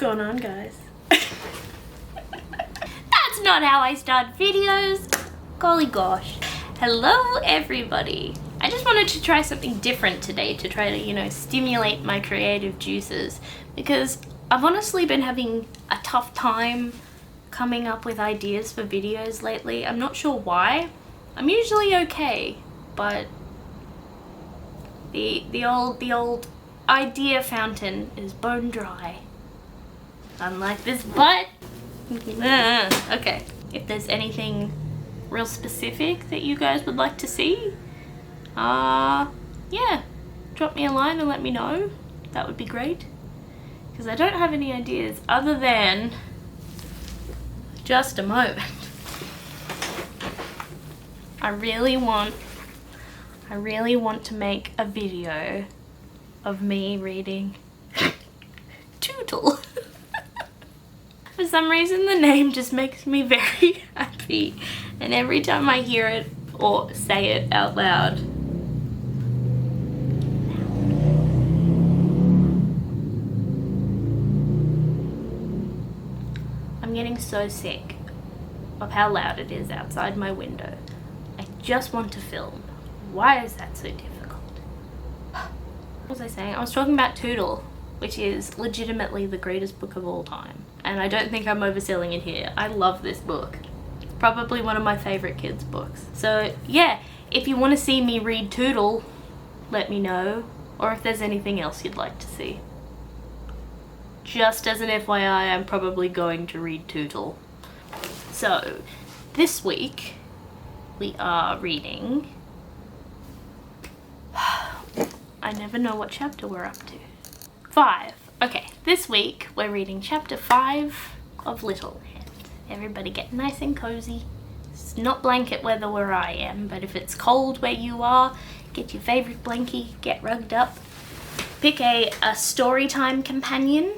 going on, guys? That's not how I start videos. Golly gosh. Hello everybody. I just wanted to try something different today to try to, stimulate my creative juices, because I've honestly been having a tough time coming up with ideas for videos lately. I'm not sure why. I'm usually okay, but the old idea fountain is bone dry. Unlike this butt. Okay. If there's anything real specific that you guys would like to see, yeah, drop me a line and let me know. That would be great. Because I don't have any ideas other than just a moment. I really want to make a video of me reading Tootle. For some reason the name just makes me very happy, and every time I hear it or say it out loud, I'm getting so sick of how loud it is outside my window. I just want to film. Why is that so difficult? What was I saying? I was talking about Tootle, which is legitimately the greatest book of all time. And I don't think I'm overselling it here. I love this book. It's probably one of my favorite kids' books. So yeah, if you want to see me read Tootle, let me know. Or if there's anything else you'd like to see. Just as an FYI, I'm probably going to read Tootle. So, this week we are reading... I never know what chapter we're up to. 5. Okay, this week we're reading chapter 5 of Littleland. Everybody get nice and cozy. It's not blanket weather where I am, but if it's cold where you are, get your favorite blankie, get rugged up. Pick a story time companion.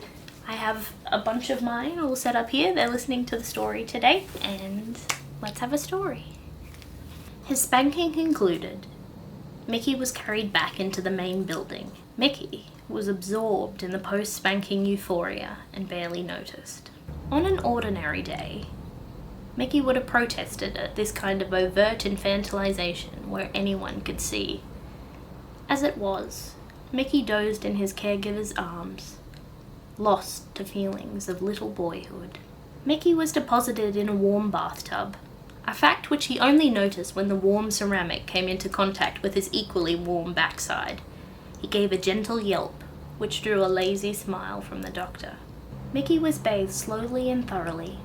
I have a bunch of mine all set up here. They're listening to the story today, and let's have a story. His spanking concluded, Mickey was carried back into the main building. Mickey was absorbed in the post-spanking euphoria and barely noticed. On an ordinary day, Mickey would have protested at this kind of overt infantilization where anyone could see. As it was, Mickey dozed in his caregiver's arms, lost to feelings of little boyhood. Mickey was deposited in a warm bathtub, a fact which he only noticed when the warm ceramic came into contact with his equally warm backside. He gave a gentle yelp, which drew a lazy smile from the doctor. Mickey was bathed slowly and thoroughly.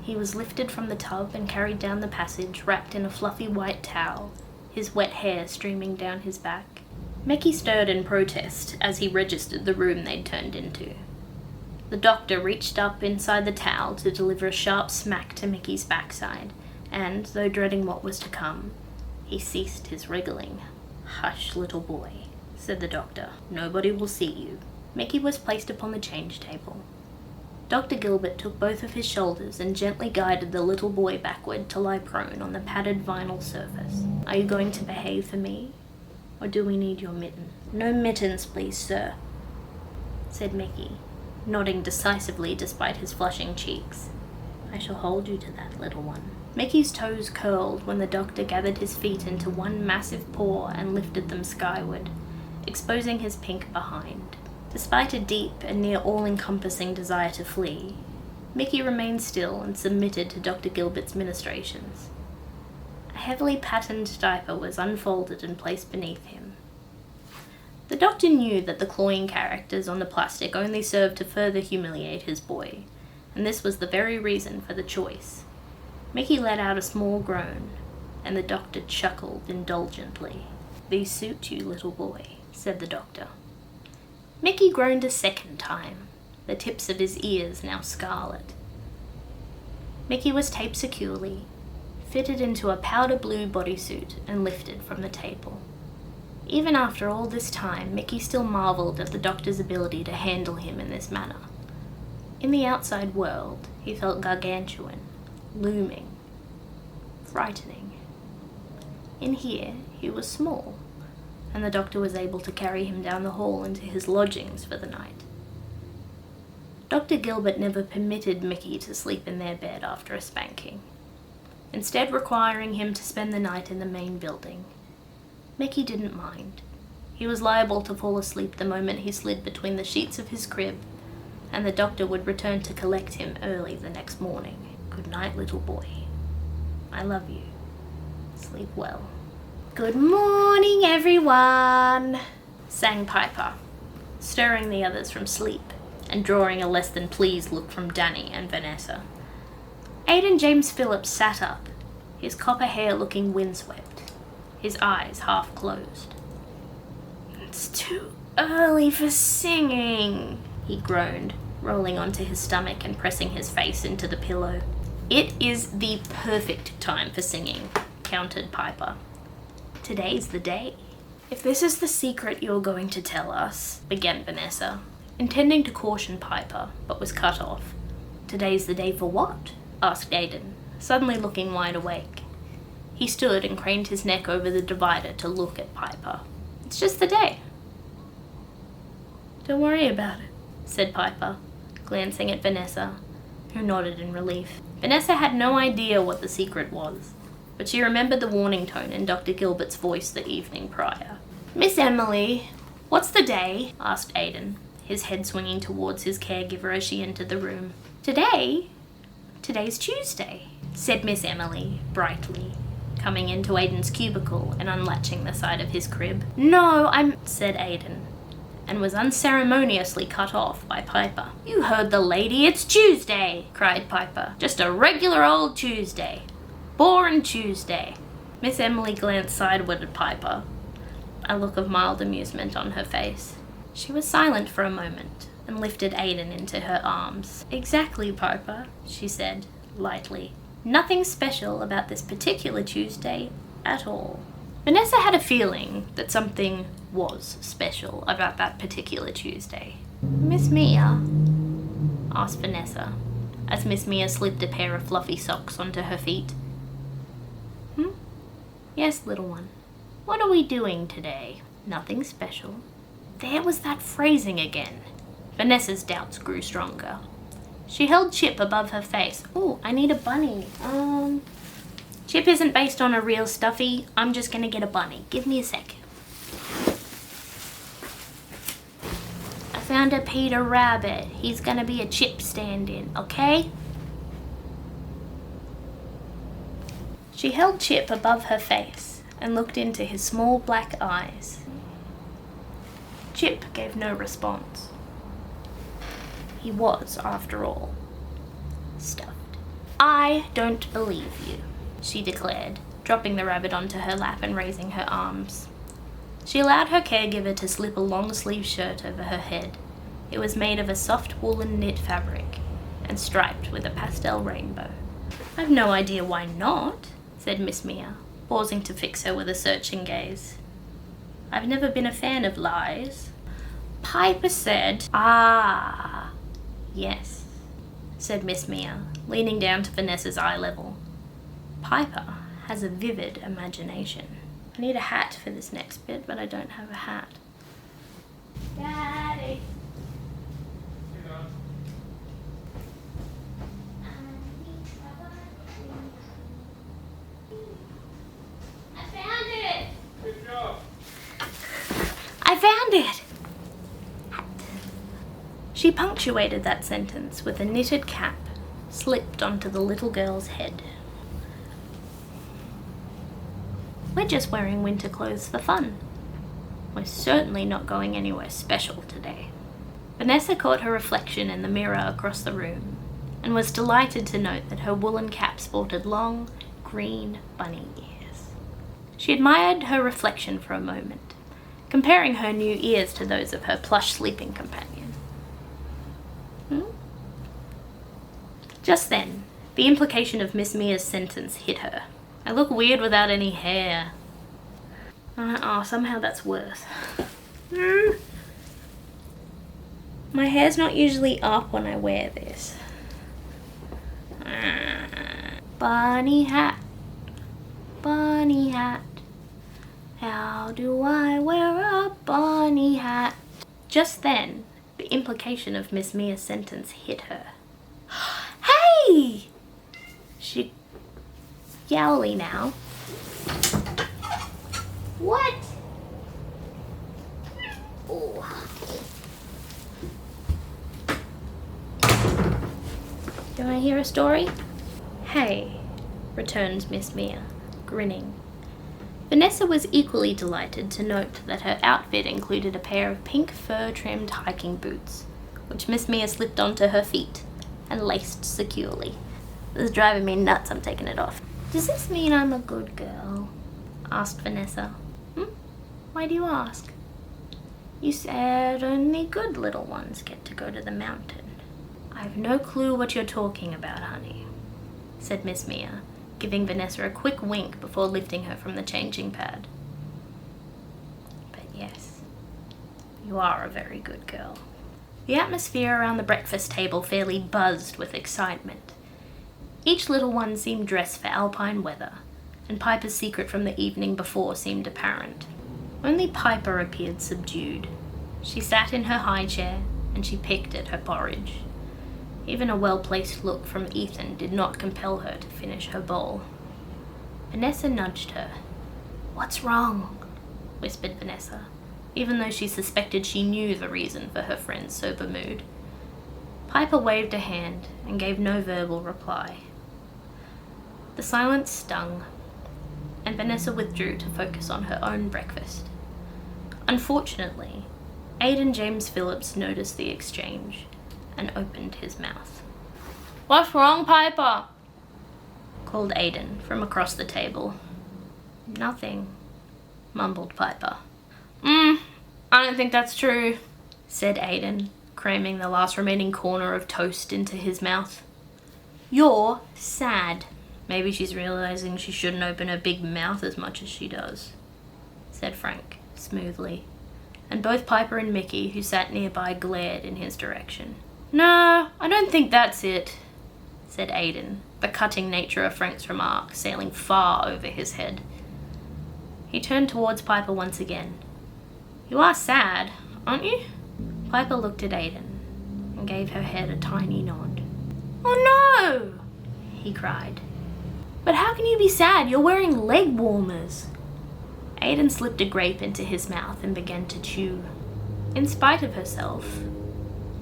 He was lifted from the tub and carried down the passage, wrapped in a fluffy white towel, his wet hair streaming down his back. Mickey stirred in protest as he registered the room they'd turned into. The doctor reached up inside the towel to deliver a sharp smack to Mickey's backside, and, though dreading what was to come, he ceased his wriggling. "Hush, little boy," said the doctor. "Nobody will see you." Mickey was placed upon the change table. Dr. Gilbert took both of his shoulders and gently guided the little boy backward to lie prone on the padded vinyl surface. "Are you going to behave for me, or do we need your mitten?" "No mittens, please, sir," said Mickey, nodding decisively despite his flushing cheeks. "I shall hold you to that, little one." Mickey's toes curled when the doctor gathered his feet into one massive paw and lifted them skyward, exposing his pink behind. Despite a deep and near all-encompassing desire to flee, Mickey remained still and submitted to Dr. Gilbert's ministrations. A heavily patterned diaper was unfolded and placed beneath him. The doctor knew that the clawing characters on the plastic only served to further humiliate his boy, and this was the very reason for the choice. Mickey let out a small groan, and the doctor chuckled indulgently. "These suit you, little boy," said the doctor. Mickey groaned a second time, the tips of his ears now scarlet. Mickey was taped securely, fitted into a powder blue bodysuit, and lifted from the table. Even after all this time, Mickey still marveled at the doctor's ability to handle him in this manner. In the outside world, he felt gargantuan, looming, frightening. In here, he was small, and the doctor was able to carry him down the hall into his lodgings for the night. Dr. Gilbert never permitted Mickey to sleep in their bed after a spanking, instead requiring him to spend the night in the main building. Mickey didn't mind. He was liable to fall asleep the moment he slid between the sheets of his crib, and the doctor would return to collect him early the next morning. Good night, little boy. I love you. Sleep well. Good morning, everyone, sang Piper, stirring the others from sleep and drawing a less than pleased look from Danny and Vanessa. Aiden James Phillips sat up, his copper hair looking windswept, his eyes half closed. It's too early for singing, he groaned, rolling onto his stomach and pressing his face into the pillow. It is the perfect time for singing, countered Piper. Today's the day. If this is the secret you're going to tell us, began Vanessa, intending to caution Piper, but was cut off. Today's the day for what? Asked Aiden, suddenly looking wide awake. He stood and craned his neck over the divider to look at Piper. It's just the day. Don't worry about it, said Piper, glancing at Vanessa, who nodded in relief. Vanessa had no idea what the secret was, but she remembered the warning tone in Dr. Gilbert's voice the evening prior. Miss Emily, what's the day? Asked Aiden, his head swinging towards his caregiver as she entered the room. Today? Today's Tuesday, said Miss Emily, brightly, coming into Aiden's cubicle and unlatching the side of his crib. No, said Aiden, and was unceremoniously cut off by Piper. You heard the lady, it's Tuesday, cried Piper. Just a regular old Tuesday. Boring Tuesday. Miss Emily glanced sideward at Piper, a look of mild amusement on her face. She was silent for a moment and lifted Aiden into her arms. Exactly, Piper, she said, lightly. Nothing special about this particular Tuesday at all. Vanessa had a feeling that something was special about that particular Tuesday. Miss Mia? Asked Vanessa, as Miss Mia slipped a pair of fluffy socks onto her feet. Yes, little one. What are we doing today? Nothing special. There was that phrasing again. Vanessa's doubts grew stronger. She held Chip above her face. Oh, I need a bunny. Chip isn't based on a real stuffy. I'm just gonna get a bunny. Give me a sec. I found a Peter Rabbit. He's gonna be a Chip stand-in, okay? She held Chip above her face and looked into his small black eyes. Chip gave no response. He was, after all, stuffed. I don't believe you, she declared, dropping the rabbit onto her lap and raising her arms. She allowed her caregiver to slip a long-sleeved shirt over her head. It was made of a soft woolen knit fabric and striped with a pastel rainbow. I've no idea why not, said Miss Mia, pausing to fix her with a searching gaze. I've never been a fan of lies. Piper said, Ah, yes, said Miss Mia, leaning down to Vanessa's eye level. Piper has a vivid imagination. I need a hat for this next bit, but I don't have a hat. Daddy. I found it! She punctuated that sentence with a knitted cap slipped onto the little girl's head. We're just wearing winter clothes for fun. We're certainly not going anywhere special today. Vanessa caught her reflection in the mirror across the room and was delighted to note that her woolen cap sported long, green bunny ears. She admired her reflection for a moment, comparing her new ears to those of her plush sleeping companion. Just then, the implication of Miss Mia's sentence hit her. I look weird without any hair. Somehow that's worse. My hair's not usually up when I wear this. Bunny hat, bunny hat. How do I wear a bunny hat? Just then, the The implication of Miss Mia's sentence hit her. Hey! She... Yowly now. What? Oh. Do I hear a story? Hey, returns Miss Mia, grinning. Vanessa was equally delighted to note that her outfit included a pair of pink fur-trimmed hiking boots, which Miss Mia slipped onto her feet and laced securely. This is driving me nuts, I'm taking it off. Does this mean I'm a good girl? Asked Vanessa. Why do you ask? You said only good little ones get to go to the mountain. I've no clue what you're talking about, honey, said Miss Mia, giving Vanessa a quick wink before lifting her from the changing pad. But yes, you are a very good girl. The atmosphere around the breakfast table fairly buzzed with excitement. Each little one seemed dressed for alpine weather, and Piper's secret from the evening before seemed apparent. Only Piper appeared subdued. She sat in her high chair, and she picked at her porridge. Even a well-placed look from Ethan did not compel her to finish her bowl. Vanessa nudged her. What's wrong? Whispered Vanessa, even though she suspected she knew the reason for her friend's sober mood. Piper waved a hand and gave no verbal reply. The silence stung, and Vanessa withdrew to focus on her own breakfast. Unfortunately, Aiden James Phillips noticed the exchange and opened his mouth. What's wrong, Piper? Called Aiden from across the table. Nothing, mumbled Piper. I don't think that's true, said Aiden, cramming the last remaining corner of toast into his mouth. You're sad. Maybe she's realizing she shouldn't open her big mouth as much as she does, said Frank, smoothly, and both Piper and Mickey, who sat nearby, glared in his direction. No, I don't think that's it, said Aiden, the cutting nature of Frank's remark sailing far over his head. He turned towards Piper once again. You are sad, aren't you? Piper looked at Aiden and gave her head a tiny nod. Oh no, he cried. But how can you be sad? You're wearing leg warmers. Aiden slipped a grape into his mouth and began to chew. In spite of herself,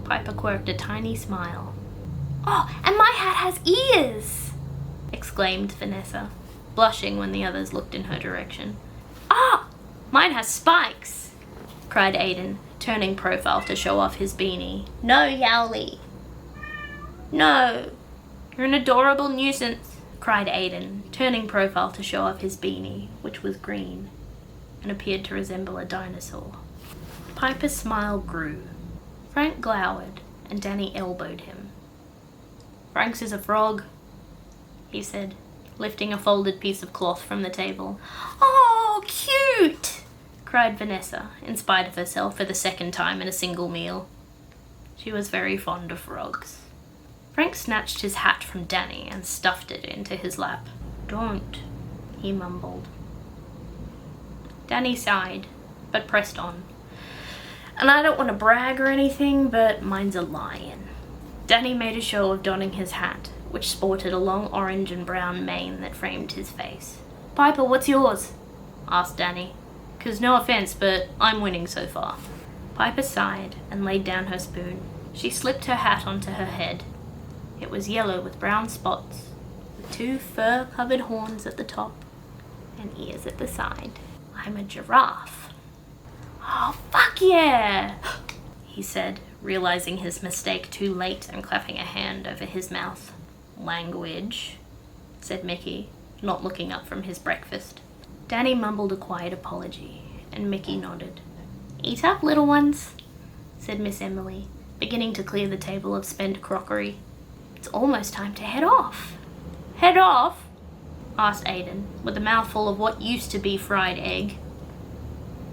Piper quirked a tiny smile. Oh, and my hat has ears! Exclaimed Vanessa, blushing when the others looked in her direction. Ah! Mine has spikes! Cried Aiden, turning profile to show off his beanie. No, Yowly! No! You're an adorable nuisance! Cried Aiden, turning profile to show off his beanie, which was green, and appeared to resemble a dinosaur. Piper's smile grew. Frank glowered, and Danny elbowed him. Frank's is a frog, he said, lifting a folded piece of cloth from the table. Oh, cute! Cried Vanessa, in spite of herself for the second time in a single meal. She was very fond of frogs. Frank snatched his hat from Danny and stuffed it into his lap. Don't, he mumbled. Danny sighed, but pressed on. And I don't want to brag or anything, but mine's a lion. Danny made a show of donning his hat, which sported a long orange and brown mane that framed his face. Piper, what's yours? Asked Danny. 'Cause no offense, but I'm winning so far. Piper sighed and laid down her spoon. She slipped her hat onto her head. It was yellow with brown spots, with 2 fur-covered horns at the top and ears at the side. I'm a giraffe. Oh, fuck yeah! He said, realizing his mistake too late and clapping a hand over his mouth. Language, said Mickey, not looking up from his breakfast. Danny mumbled a quiet apology, and Mickey nodded. Eat up, little ones, said Miss Emily, beginning to clear the table of spent crockery. It's almost time to head off. Head off? Asked Aiden, with a mouthful of what used to be fried egg.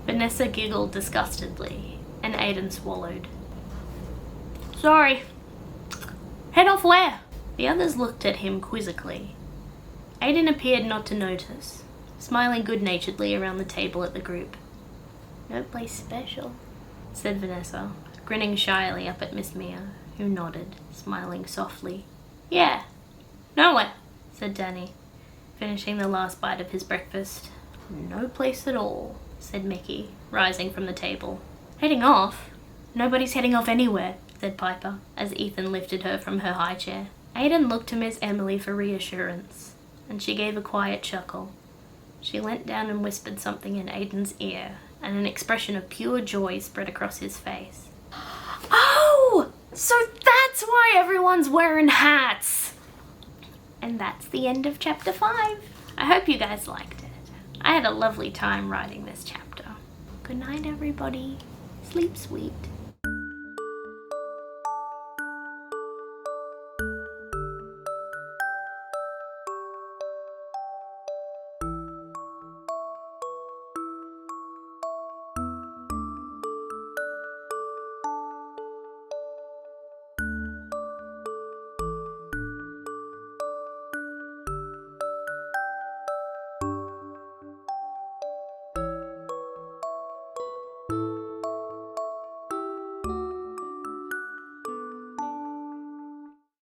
Vanessa giggled disgustedly, and Aiden swallowed. Sorry. Head off where? The others looked at him quizzically. Aiden appeared not to notice, smiling good-naturedly around the table at the group. No place special, said Vanessa, grinning shyly up at Miss Mia, who nodded, smiling softly. "Yeah, nowhere," said Danny, finishing the last bite of his breakfast. "No place at all," said Mickey, rising from the table. "Heading off? Nobody's heading off anywhere," said Piper, as Ethan lifted her from her high chair. Aidan looked to Miss Emily for reassurance, and she gave a quiet chuckle. She leant down and whispered something in Aidan's ear, and an expression of pure joy spread across his face. "Oh! So that's why everyone's wearing hats!" And that's the end of chapter 5. I hope you guys liked it. I had a lovely time writing this chapter. Good night, everybody. Sleep sweet.